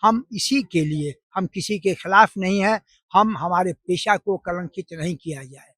हम इसी के लिए, हम किसी के खिलाफ नहीं हैं, हम हमारे पेशा को कलंकित नहीं किया जाए।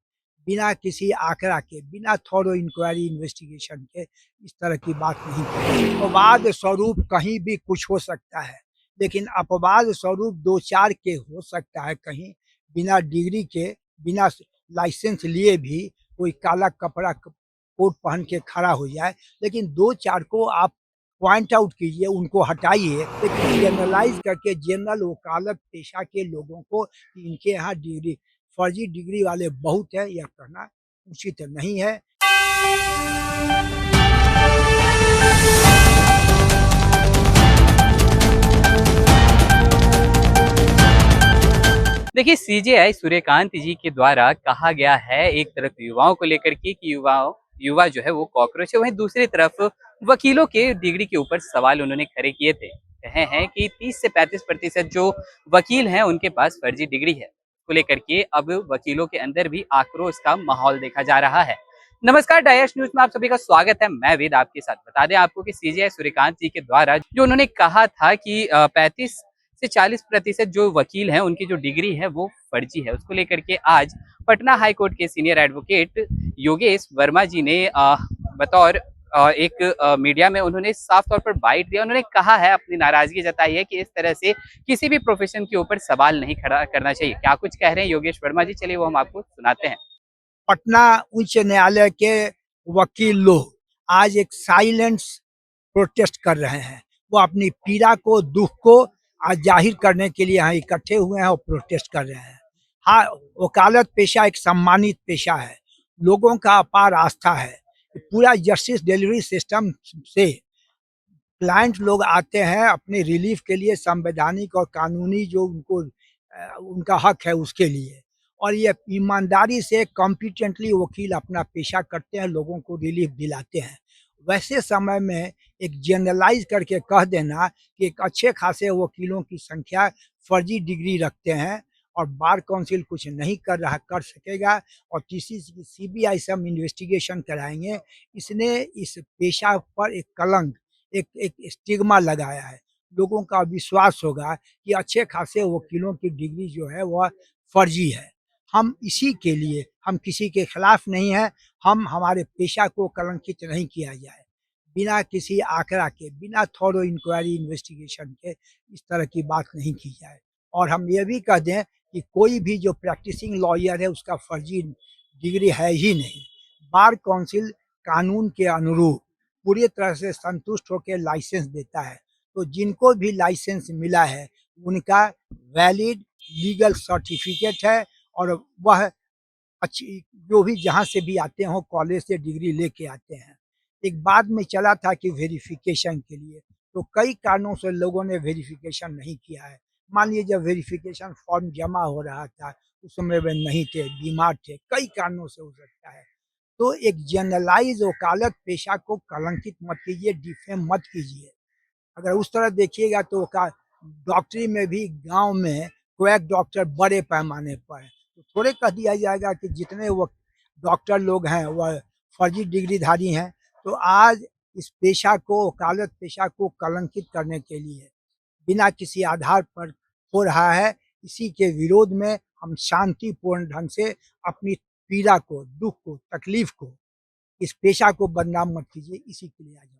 बिना किसी आँकड़ा के, बिना थॉरो इंक्वायरी इन्वेस्टिगेशन के इस तरह की बात नहीं करें। अपवाद स्वरूप कहीं भी कुछ हो सकता है, लेकिन अपवाद स्वरूप 2-4 के हो सकता है कहीं, बिना डिग्री के, बिना लाइसेंस लिए भी कोई काला कपड़ा कोट पहन के खड़ा हो जाए, लेकिन 2-4 को आप पॉइंट आउट कीजिए, उनको हटाइए, लेकिन जनरलाइज़ करके जनरल वकालत पेशा के लोगों को कि इनके यहाँ डिग्री फर्जी डिग्री वाले बहुत हैं, यह कहना उचित नहीं है। देखिए, सीजेआई सूर्यकांत जी के द्वारा कहा गया है एक तरफ युवाओं को लेकर के कि युवा जो है वो कॉकरोच है, वहीं दूसरी तरफ वकीलों के डिग्री के ऊपर सवाल उन्होंने खड़े किए थे। कहे हैं कि 30 से 35% जो वकील हैं उनके पास फर्जी डिग्री है, को लेकर के अब वकीलों के अंदर भी आक्रोश का माहौल देखा जा रहा है। नमस्कार, डायश न्यूज में आप सभी का स्वागत है। मैं वेद आपके साथ। बता दें आपको कि सीजेआई सूर्यकांत जी के द्वारा जो उन्होंने कहा था कि 35 से 40% जो वकील हैं उनकी जो डिग्री है वो फर्जी है, उसको लेकर के आज पटना हाई कोर्ट के सीनियर एडवोकेट योगेश वर्मा जी ने बतौर एक मीडिया में उन्होंने साफ तौर पर बाइट दिया। उन्होंने कहा है, अपनी नाराजगी जताई है कि इस तरह से किसी भी प्रोफेशन के ऊपर सवाल नहीं खड़ा करना चाहिए। क्या कुछ कह रहे हैं योगेश वर्मा जी, चलिए वो हम आपको सुनाते हैं। पटना उच्च न्यायालय के वकील लोग आज एक साइलेंस प्रोटेस्ट कर रहे हैं। वो अपनी पीड़ा को, दुख को आज जाहिर करने के लिए यहाँ इकट्ठे हुए हैं और प्रोटेस्ट कर रहे हैं। हाँ, वकालत पेशा एक सम्मानित पेशा है, लोगों का अपार आस्था है। पूरा जस्टिस डिलीवरी सिस्टम से क्लाइंट लोग आते हैं अपने रिलीफ के लिए, संवैधानिक और कानूनी जो उनका हक है उसके लिए, और ये ईमानदारी से कॉम्पिटेंटली वकील अपना पेशा करते हैं, लोगों को रिलीफ दिलाते हैं। वैसे समय में एक जनरलाइज करके कह देना कि एक अच्छे खासे वकीलों की संख्या फर्जी डिग्री रखते हैं और बार काउंसिल कुछ नहीं कर सकेगा और किसी की सीबीआई से हम इन्वेस्टिगेशन कराएंगे, इसने इस पेशा पर एक कलंक, एक एक स्टिग्मा लगाया है। लोगों का विश्वास होगा कि अच्छे खासे वकीलों की डिग्री जो है वह फर्जी है। हम इसी के लिए, हम किसी के खिलाफ नहीं हैं, हम हमारे पेशा को कलंकित नहीं किया जाए। बिना किसी आँकड़ा के, बिना थॉरो इंक्वायरी इन्वेस्टिगेशन के इस तरह की बात नहीं की जाए। और हम ये भी कह दें कि कोई भी जो प्रैक्टिसिंग लॉयर है उसका फर्जी डिग्री है ही नहीं। बार काउंसिल कानून के अनुरूप पूरी तरह से संतुष्ट होकर लाइसेंस देता है। तो जिनको भी लाइसेंस मिला है उनका वैलिड लीगल सर्टिफिकेट है और वह अच्छी, जो भी जहाँ से भी आते हों कॉलेज से डिग्री लेके आते हैं। एक बाद में चला था कि वेरिफिकेशन के लिए, तो कई कारणों से लोगों ने वेरिफिकेशन नहीं किया है। मान लीजिए जब वेरिफिकेशन फॉर्म जमा हो रहा था उस समय वे नहीं थे, बीमार थे, कई कारणों से हो सकता है। तो एक जनरलाइज वकालत पेशा को कलंकित मत कीजिए, डिफेम मत कीजिए। अगर उस तरह देखिएगा तो का डॉक्टरी में भी गांव में क्वैक डॉक्टर बड़े पैमाने पर है, तो थोड़े कह दिया जाएगा कि जितने वो डॉक्टर लोग हैं वह फर्जी डिग्रीधारी हैं। तो आज इस पेशा को, वकालत पेशा को कलंकित करने के लिए बिना किसी आधार पर हो रहा है। इसी के विरोध में हम शांतिपूर्ण ढंग से अपनी पीड़ा को, दुख को, तकलीफ को, इस पेशा को बदनाम मत कीजिए, इसी के लिए आज हम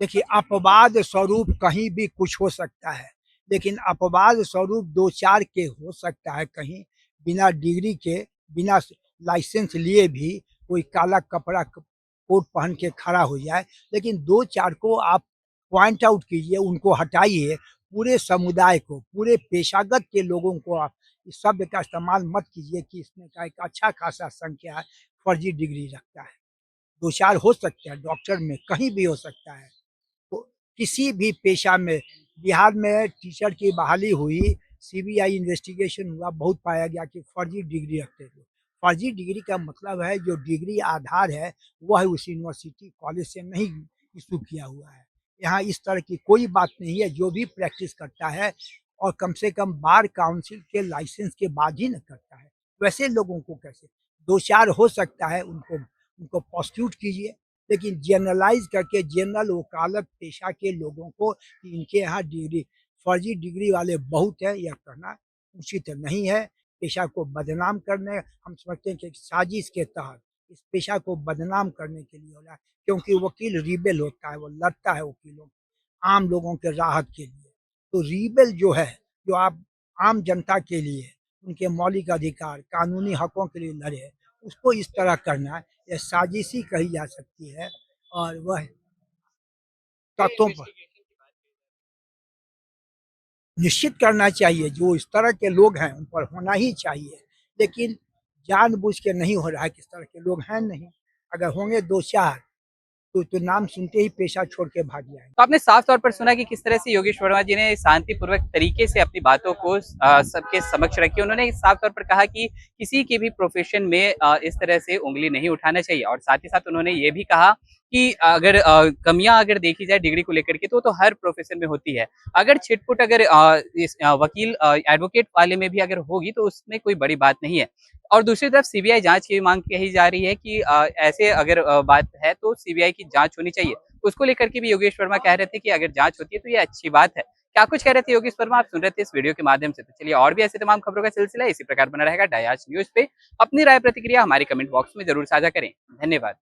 देखिए, अपवाद स्वरूप कहीं भी कुछ हो सकता है, लेकिन अपवाद स्वरूप 2-4 के हो सकता है कहीं, बिना डिग्री के, बिना लाइसेंस लिए भी कोई काला कपड़ा कोट पहन के खड़ा हो जाए, लेकिन 2-4 को आप पॉइंट आउट कीजिए, उनको हटाइए। पूरे समुदाय को, पूरे पेशागत के लोगों को आप इस शब्द का इस्तेमाल मत कीजिए कि इसमें का एक अच्छा खासा संख्या फर्जी डिग्री रखता है। 2-4 हो सकते हैं, डॉक्टर में कहीं भी हो सकता है। तो किसी भी पेशा में, बिहार में टीचर की बहाली हुई, सीबीआई इन्वेस्टिगेशन हुआ, बहुत पाया गया कि फर्जी डिग्री रखते थे। फर्जी डिग्री का मतलब है जो डिग्री आधार है वह उस यूनिवर्सिटी कॉलेज से नहीं इशू किया हुआ है। यहाँ इस तरह की कोई बात नहीं है, जो भी प्रैक्टिस करता है और कम से कम बार काउंसिल के लाइसेंस के बाद ही न करता है, वैसे लोगों को कैसे 2-4 हो सकता है, उनको उनको प्रोसिक्यूट कीजिए। लेकिन जनरलाइज करके जनरल वकालत पेशा के लोगों को कि इनके यहाँ डिग्री फर्जी डिग्री वाले बहुत है, यह कहना उचित नहीं है। पेशा को बदनाम करने, हम समझते हैं कि एक साजिश के तहत इस पेशा को बदनाम करने के लिए हो रहा है, क्योंकि वकील रिबेल होता है, वो लड़ता है वकीलों आम लोगों के राहत के लिए। तो रिबेल जो है, जो आप आम जनता के लिए उनके मौलिक अधिकार, कानूनी हकों के लिए लड़े, उसको इस तरह करना यह साजिशी कही जा सकती है। और वह तथ्यों पर निश्चित करना चाहिए, जो इस तरह के लोग हैं उन पर होना ही चाहिए, लेकिन जानबूझ के नहीं हो रहा है, किस तरह के लोग हैं नहीं। अगर होंगे 2-4 तो नाम सुनते ही पेशा छोड़ के भाग जाएंगे। तो आपने साफ तौर पर सुना कि किस तरह से योगेश वर्मा जी ने शांतिपूर्वक तरीके से अपनी बातों को सबके समक्ष रखी। उन्होंने साफ तौर पर कहा कि किसी के भी प्रोफेशन में इस तरह से उंगली नहीं उठाना चाहिए, और साथ ही साथ उन्होंने ये भी कहा कि अगर कमियां अगर देखी जाए डिग्री को लेकर के तो हर प्रोफेशन में होती है। अगर छिटपुट अगर इस वकील एडवोकेट वाले में भी अगर होगी तो उसमें कोई बड़ी बात नहीं है। और दूसरी तरफ सीबीआई जांच की मांग कही जा रही है कि ऐसे अगर बात है तो सीबीआई की जांच होनी चाहिए। उसको लेकर के भी योगेश वर्मा कह रहे थे कि अगर जांच होती है तो ये अच्छी बात है। क्या कुछ कह रहे थे योगेश वर्मा, आप सुन रहे थे इस वीडियो के माध्यम से। तो चलिए, और भी ऐसे तमाम खबरों का सिलसिला इसी प्रकार बना रहेगा डयाच न्यूज पे। अपनी राय प्रतिक्रिया हमारे कमेंट बॉक्स में जरूर साझा करें। धन्यवाद।